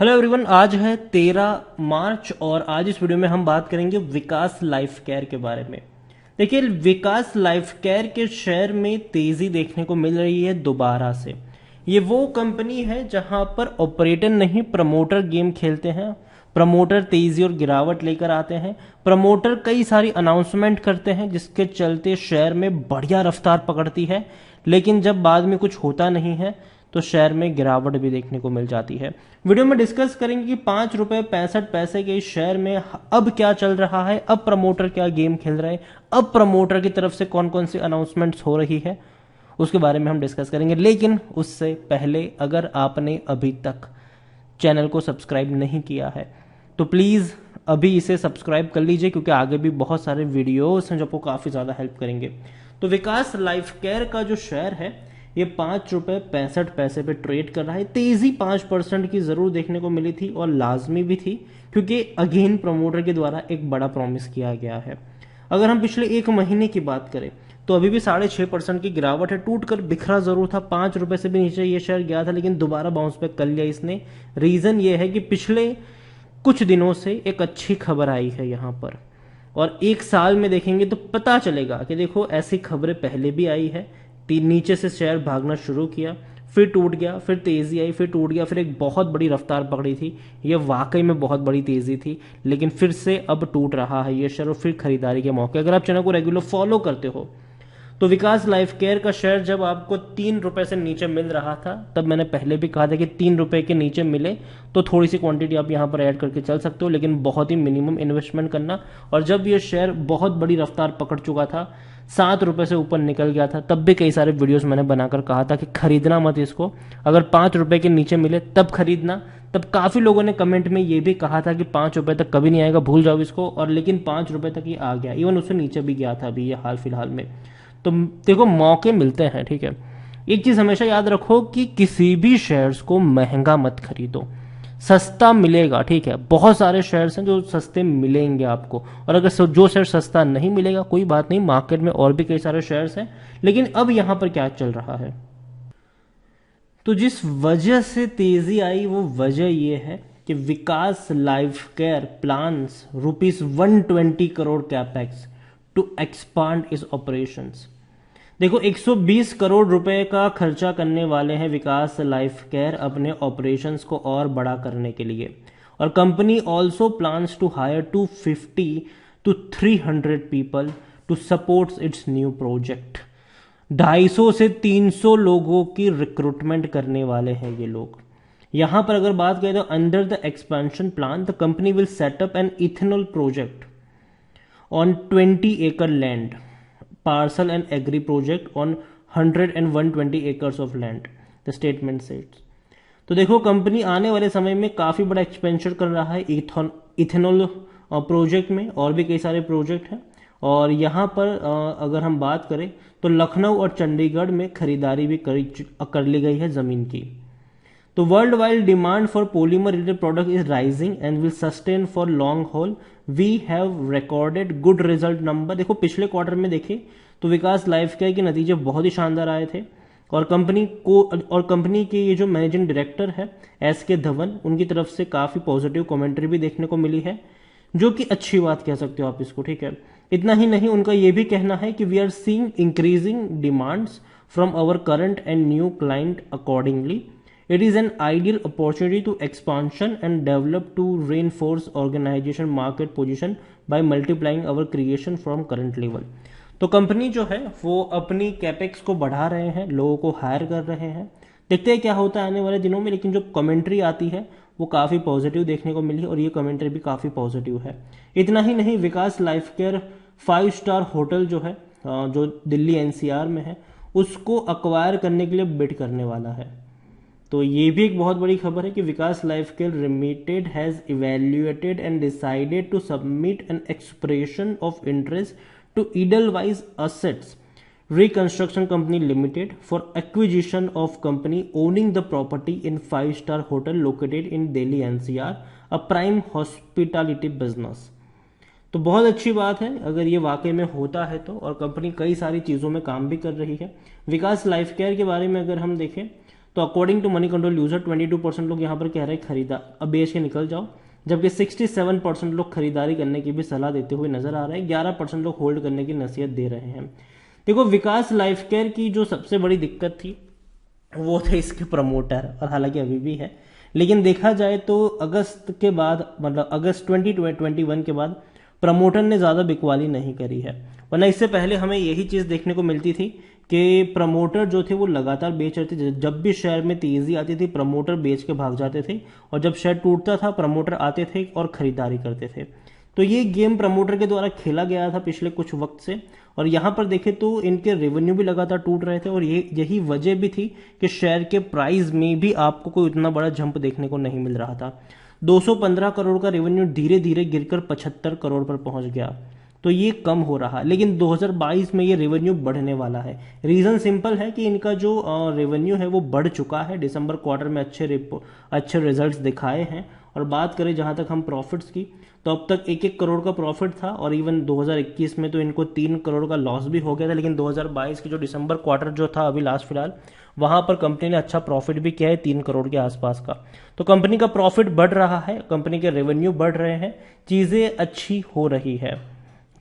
Hello everyone, आज है 13 मार्च और आज इस वीडियो में हम बात करेंगे विकास लाइफ केयर के बारे में। देखिए, विकास लाइफ केयर के शेयर में तेजी देखने को मिल रही है दोबारा से। ये वो कंपनी है जहां पर ऑपरेटर नहीं प्रमोटर गेम खेलते हैं। प्रमोटर तेजी और गिरावट लेकर आते हैं। प्रमोटर कई सारी अनाउंसमेंट करते हैं जिसके चलते शेयर में बढ़िया रफ्तार पकड़ती है, लेकिन जब बाद में कुछ होता नहीं है तो शेयर में गिरावट भी देखने को मिल जाती है। वीडियो में डिस्कस करेंगे कि ₹5.65 के इस शेयर में अब क्या चल रहा है, अब प्रमोटर क्या गेम खेल रहे हैं, अब प्रमोटर की तरफ से कौन कौन सी अनाउंसमेंट्स हो रही है, उसके बारे में हम डिस्कस करेंगे। लेकिन उससे पहले अगर आपने अभी तक चैनल को सब्सक्राइब नहीं किया है तो प्लीज़ अभी इसे सब्सक्राइब कर लीजिए, क्योंकि आगे भी बहुत सारे वीडियोस हैं जो आपको काफ़ी ज़्यादा हेल्प करेंगे। तो विकास लाइफ केयर का जो शेयर है ये ₹5.65 पे ट्रेड कर रहा है। तेजी 5% की जरूर देखने को मिली थी और लाजमी भी थी, क्योंकि अगेन प्रमोटर के द्वारा एक बड़ा प्रॉमिस किया गया है। अगर हम पिछले एक महीने की बात करें तो अभी भी 6.5% की गिरावट है। टूट कर बिखरा जरूर था, ₹5 से भी नीचे ये शेयर गया था, लेकिन दोबारा बाउंस बैक कर लिया इसने। रीजन ये है कि पिछले कुछ दिनों से एक अच्छी खबर आई है यहाँ पर, और एक साल में देखेंगे तो पता चलेगा कि देखो ऐसी खबरें पहले भी आई है। नीचे से शेयर भागना शुरू किया, फिर टूट गया, फिर तेजी आई, फिर टूट गया, फिर एक बहुत बड़ी रफ्तार पकड़ी थी। ये वाकई में बहुत बड़ी तेजी थी, लेकिन फिर से अब टूट रहा है ये शेयर और फिर खरीदारी के मौके। अगर आप चैनल को रेगुलर फॉलो करते हो तो विकास लाइफ केयर का शेयर जब आपको ₹3 से नीचे मिल रहा था, तब मैंने पहले भी कहा था कि ₹3 के नीचे मिले तो थोड़ी सी क्वांटिटी आप यहाँ पर ऐड करके चल सकते हो, लेकिन बहुत ही मिनिमम इन्वेस्टमेंट करना। और जब ये शेयर बहुत बड़ी रफ्तार पकड़ चुका था, ₹7 से ऊपर निकल गया था, तब भी कई सारे वीडियोस मैंने बनाकर कहा था कि खरीदना मत इसको, अगर ₹5 के नीचे मिले तब खरीदना। तब काफी लोगों ने कमेंट में ये भी कहा था कि ₹5 तक कभी नहीं आएगा, भूल जाओ इसको, और लेकिन ₹5 तक ही आ गया। इवन उससे नीचे भी गया था अभी ये हाल फिलहाल में। तो देखो, मौके मिलते हैं, ठीक है। एक चीज हमेशा याद रखो कि किसी भी शेयर्स को महंगा मत खरीदो, सस्ता मिलेगा, ठीक है। बहुत सारे शेयर्स हैं जो सस्ते मिलेंगे आपको, और अगर जो शेयर सस्ता नहीं मिलेगा कोई बात नहीं, मार्केट में और भी कई सारे शेयर्स हैं। लेकिन अब यहां पर क्या चल रहा है, तो जिस वजह से तेजी आई वो वजह यह है कि Vikas life care plans ₹120 crore capex to expand its operations. देखो, 120 करोड़ रुपए का खर्चा करने वाले हैं विकास लाइफ केयर अपने ऑपरेशंस को और बड़ा करने के लिए। और company also plans to hire 250 to 300 people to support its new project. 250 से 300 लोगों की रिक्रूटमेंट करने वाले हैं ये लोग। यहां पर अगर बात करें तो under the expansion plan the company will set up an ethanol project on 20 acre land parcel and agri project on 100 and 120 acres of land, the statement says। तो देखो, कंपनी आने वाले समय में काफी बड़ा एक्सपेंशन कर रहा है इथेनॉल प्रोजेक्ट में, और भी कई सारे प्रोजेक्ट हैं। और यहाँ पर अगर हम बात करें तो लखनऊ और चंडीगढ़ में खरीदारी भी कर ली गई है जमीन की। तो world wide demand for polymer related product is rising and will sustain for long haul. We have recorded good result number. देखो, पिछले क्वार्टर में देखें तो विकास लाइफ केयर के नतीजे बहुत ही शानदार आए थे, और कंपनी के ये जो मैनेजिंग डायरेक्टर है SK धवन, उनकी तरफ से काफी पॉजिटिव कमेंट्री भी देखने को मिली है, जो कि अच्छी बात कह सकते हो आप इसको, ठीक है। इतना ही नहीं, उनका ये भी कहना है कि we are seeing increasing demands from our current and new client accordingly. It is an ideal opportunity to expansion and develop to reinforce organization market position by multiplying our creation from current level। तो company जो है वो अपनी capex को बढ़ा रहे हैं, लोगों को हायर कर रहे हैं। देखते हैं क्या होता है आने वाले दिनों में, लेकिन जो कमेंट्री आती है वो काफ़ी पॉजिटिव देखने को मिली, और ये कमेंट्री भी काफ़ी पॉजिटिव है। इतना ही नहीं, विकास लाइफ केयर 5 स्टार होटल जो है, जो दिल्ली NCR में है, उसको अक्वायर करने के लिए बिड करने वाला है। तो ये भी एक बहुत बड़ी खबर है कि Vikas life care limited has evaluated and decided to submit an expression of interest to Edelweiss assets reconstruction company limited for acquisition of company owning the property in 5 star hotel located in Delhi NCR, a prime hospitality business. तो बहुत अच्छी बात है अगर ये वाकई में होता है तो, और कंपनी कई सारी चीज़ों में काम भी कर रही है। विकास लाइफ केयर के बारे में अगर हम देखें तो according to Moneycontrol user 22% लोग यहाँ पर कह रहे हैं खरीदा अब बेच के निकल जाओ, जबकि 67% लोग खरीदारी करने की भी सलाह देते हुए नजर आ रहे हैं, 11% लोग होल्ड करने की नसीहत दे रहे हैं। देखो विकास लाइफ केयर की जो सबसे बड़ी दिक्कत थी वो थे इसके प्रमोटर, और हालांकि अभी भी है, लेकिन देखा जाए तो अगस्त के बाद, मतलब अगस्त 2021 के बाद प्रमोटर ने ज़्यादा बिकवाली नहीं करी है, वरना इससे पहले हमें यही चीज़ देखने को मिलती थी कि प्रमोटर जो थे वो लगातार बेच रहे थे। जब भी शेयर में तेज़ी आती थी प्रमोटर बेच के भाग जाते थे, और जब शेयर टूटता था प्रमोटर आते थे और ख़रीदारी करते थे। तो ये गेम प्रमोटर के द्वारा खेला गया था पिछले कुछ वक्त से, और यहाँ पर देखें तो इनके रेवेन्यू भी लगातार टूट रहे थे, और यही वजह भी थी कि शेयर के प्राइस में भी आपको कोई इतना बड़ा जंप देखने को नहीं मिल रहा था। 215 करोड़ का रेवेन्यू धीरे धीरे गिरकर 75 करोड़ पर पहुंच गया, तो ये कम हो रहा, लेकिन 2022 में ये रेवेन्यू बढ़ने वाला है। रीज़न सिंपल है कि इनका जो रेवेन्यू है वो बढ़ चुका है, दिसंबर क्वार्टर में अच्छे रिजल्ट्स दिखाए हैं। और बात करें जहां तक हम प्रॉफिट्स की, तो अब तक 1-1 करोड़ का प्रॉफिट था, और इवन 2021 में तो इनको 3 करोड़ का लॉस भी हो गया था, लेकिन 2022 की जो दिसंबर क्वार्टर जो था अभी लास्ट फिलहाल, वहां पर कंपनी ने अच्छा प्रॉफिट भी किया है 3 करोड़ के आसपास का। तो कंपनी का प्रॉफिट बढ़ रहा है, कंपनी के रेवेन्यू बढ़ रहे हैं, चीज़ें अच्छी हो रही है,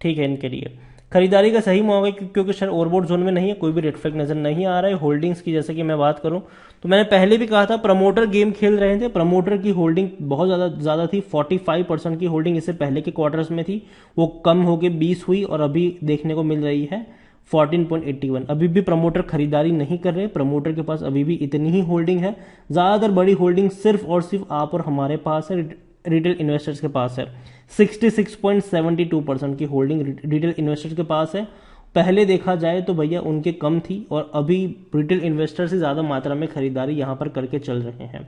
ठीक है। इनके लिए खरीदारी का सही मौका है क्योंकि शेयर ओवरबॉट जोन में नहीं है, कोई भी रेड फ्लैग नजर नहीं आ रहा है। होल्डिंग्स की जैसे कि मैं बात करूं तो मैंने पहले भी कहा था प्रमोटर गेम खेल रहे थे, प्रमोटर की होल्डिंग बहुत ज़्यादा थी, 45% की होल्डिंग इससे पहले के क्वार्टर्स में थी, वो कम होकर 20 हुई और अभी देखने को मिल रही है 14.81। अभी भी प्रमोटर खरीदारी नहीं कर रहे, प्रमोटर के पास अभी भी इतनी ही होल्डिंग है। ज़्यादातर बड़ी होल्डिंग सिर्फ और सिर्फ आप और हमारे पास है, रिटेल इन्वेस्टर्स के पास है। 66.72% की होल्डिंग रिटेल इन्वेस्टर्स के पास है। पहले देखा जाए तो भैया उनके कम थी, और अभी रिटेल इन्वेस्टर से ज़्यादा मात्रा में खरीदारी यहाँ पर करके चल रहे हैं।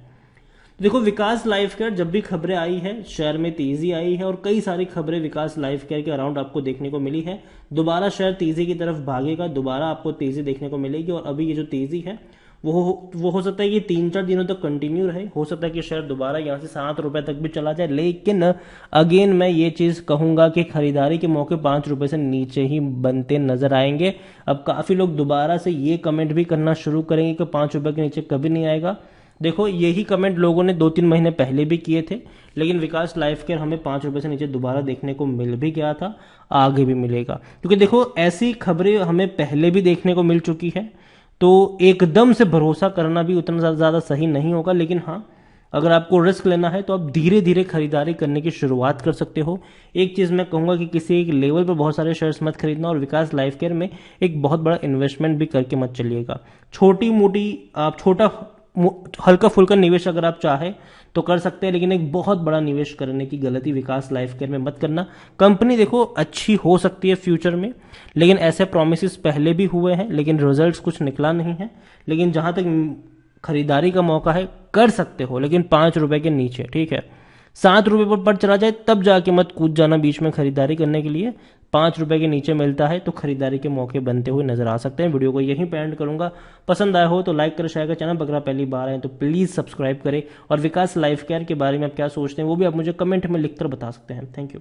देखो विकास लाइफ केयर जब भी खबरें आई है शेयर में तेजी आई है, और कई सारी खबरें विकास लाइफ केयर के अराउंड आपको देखने को मिली है। दोबारा शेयर तेजी की तरफ भागेगा, दोबारा आपको तेजी देखने को मिलेगी, और अभी ये जो तेजी है वो हो सकता है कि 3-4 दिनों तक कंटिन्यू रहे, हो सकता है कि शेयर दोबारा यहाँ से 7 रुपए तक भी चला जाए, लेकिन अगेन मैं ये चीज़ कहूँगा कि खरीदारी के मौके 5 रुपए से नीचे ही बनते नजर आएंगे। अब काफ़ी लोग दोबारा से ये कमेंट भी करना शुरू करेंगे कि 5 रुपए के नीचे कभी नहीं आएगा। देखो यही कमेंट लोगों ने 2-3 महीने पहले भी किए थे, लेकिन विकास लाइफ केयर हमें 5 रुपए से नीचे दोबारा देखने को मिल भी गया था, आगे भी मिलेगा, क्योंकि देखो ऐसी खबरें हमें पहले भी देखने को मिल चुकी है। तो एकदम से भरोसा करना भी उतना ज़्यादा सही नहीं होगा, लेकिन हाँ अगर आपको रिस्क लेना है तो आप धीरे धीरे खरीदारी करने की शुरुआत कर सकते हो। एक चीज़ मैं कहूँगा कि किसी एक लेवल पर बहुत सारे शेयर्स मत खरीदना, और विकास लाइफ केयर में एक बहुत बड़ा इन्वेस्टमेंट भी करके मत चलिएगा। छोटी मोटी आप छोटा हल्का फुल्का निवेश अगर आप चाहे तो कर सकते हैं, लेकिन एक बहुत बड़ा निवेश करने की गलती विकास लाइफ केयर में मत करना। कंपनी देखो अच्छी हो सकती है फ्यूचर में, लेकिन ऐसे प्रॉमिसेस पहले भी हुए हैं, लेकिन रिजल्ट्स कुछ निकला नहीं है। लेकिन जहां तक खरीदारी का मौका है कर सकते हो, लेकिन 5 रुपए के नीचे, ठीक है। 7 रुपए पर चला जाए तब जाके मत कूद जाना बीच में खरीदारी करने के लिए। 5 रुपए के नीचे मिलता है तो खरीदारी के मौके बनते हुए नजर आ सकते हैं। वीडियो को यहीं पे एंड करूंगा, पसंद आया हो तो लाइक कर, शेयर कर, चैनल पर अगर आप पहली बार आए तो प्लीज सब्सक्राइब करें, और विकास लाइफ केयर के बारे में आप क्या सोचते हैं वो भी आप मुझे कमेंट में लिखकर बता सकते हैं। Thank you.